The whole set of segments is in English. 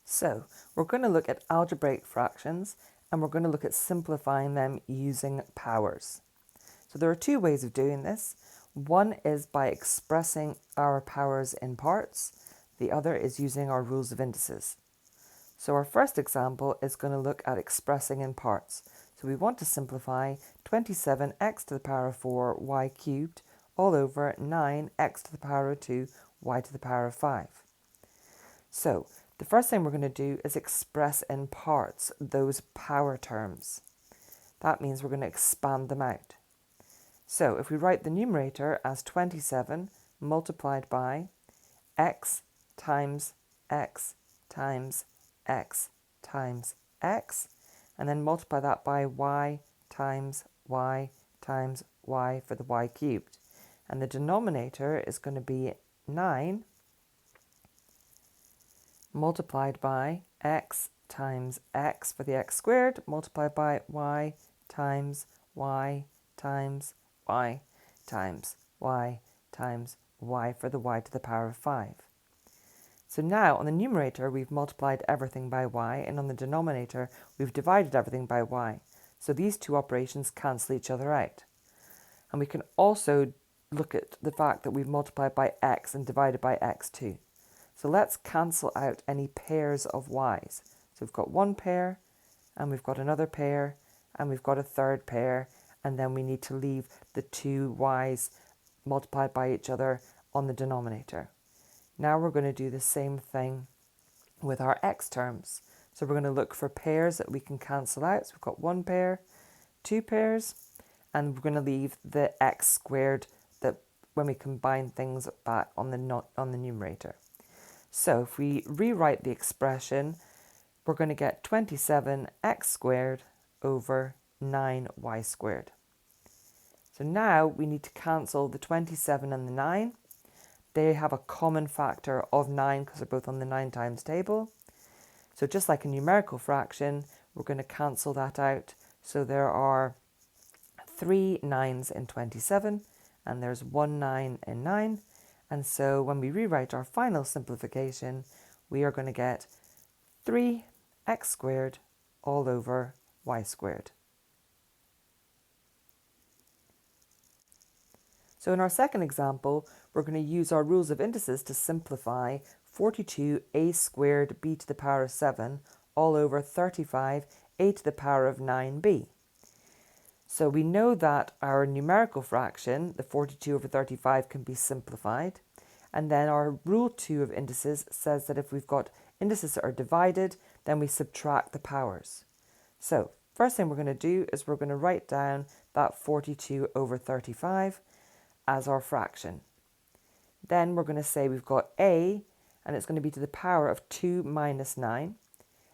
So we're going to look at algebraic fractions and we're going to look at simplifying them using powers. So there are two ways of doing this. One is by expressing our powers in parts. The other is using our rules of indices. So our first example is going to look at expressing in parts. So we want to simplify 27x to the power of 4 y cubed all over 9x to the power of 2 y to the power of 5. So the first thing we're going to do is express in parts those power terms. That means we're going to expand them out. So if we write the numerator as 27 multiplied by x times x times x times x, and then multiply that by y times y times y for the y cubed. And the denominator is going to be 9 multiplied by x times x for the x squared, multiplied by y times y times y times y times y for the y to the power of 5. So now on the numerator we've multiplied everything by y, and on the denominator we've divided everything by y. So these two operations cancel each other out. And we can also look at the fact that we've multiplied by x and divided by x too. So let's cancel out any pairs of y's. So we've got one pair, and we've got another pair, and we've got a third pair, and then we need to leave the two y's multiplied by each other on the denominator. Now we're going to do the same thing with our x terms. So we're going to look for pairs that we can cancel out. So we've got one pair, two pairs, and we're going to leave the x squared that when we combine things back on the numerator. So if we rewrite the expression, we're going to get 27x squared over 9y squared. So now we need to cancel the 27 and the 9. They have a common factor of 9 because they're both on the 9 times table. So just like a numerical fraction, we're going to cancel that out. So there are 3 9s in 27, and there's 1 9 in 9. And so when we rewrite our final simplification, we are going to get 3x squared all over y squared. So in our second example, we're going to use our rules of indices to simplify 42a squared b to the power of 7 all over 35 a to the power of 9b. So we know that our numerical fraction, the 42 over 35, can be simplified. And then our rule 2 of indices says that if we've got indices that are divided, then we subtract the powers. So first thing we're going to do is we're going to write down that 42 over 35 as our fraction. Then we're going to say we've got a, and it's going to be to the power of 2 minus 9.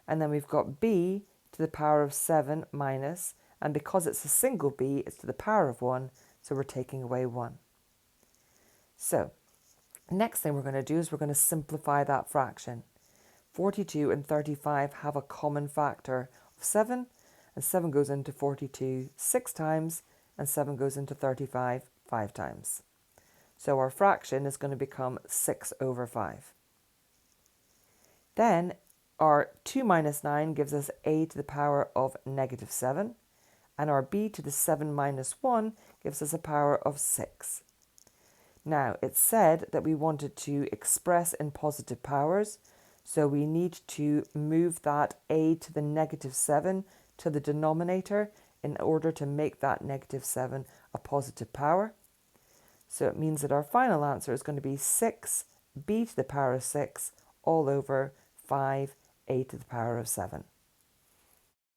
And then we've got b to the power of 7 minus, and because it's a single b, it's to the power of 1, so we're taking away 1. So next thing we're going to do is we're going to simplify that fraction. 42 and 35 have a common factor of 7, and 7 goes into 42 6 times, and 7 goes into 35 5 times. So our fraction is going to become 6 over 5. Then our 2 minus 9 gives us a to the power of negative 7, and our b to the 7 minus 1 gives us a power of 6. Now, it said that we wanted to express in positive powers, so we need to move that a to the negative 7 to the denominator in order to make that negative 7 a positive power. So it means that our final answer is going to be 6b to the power of 6 all over 5a to the power of 7.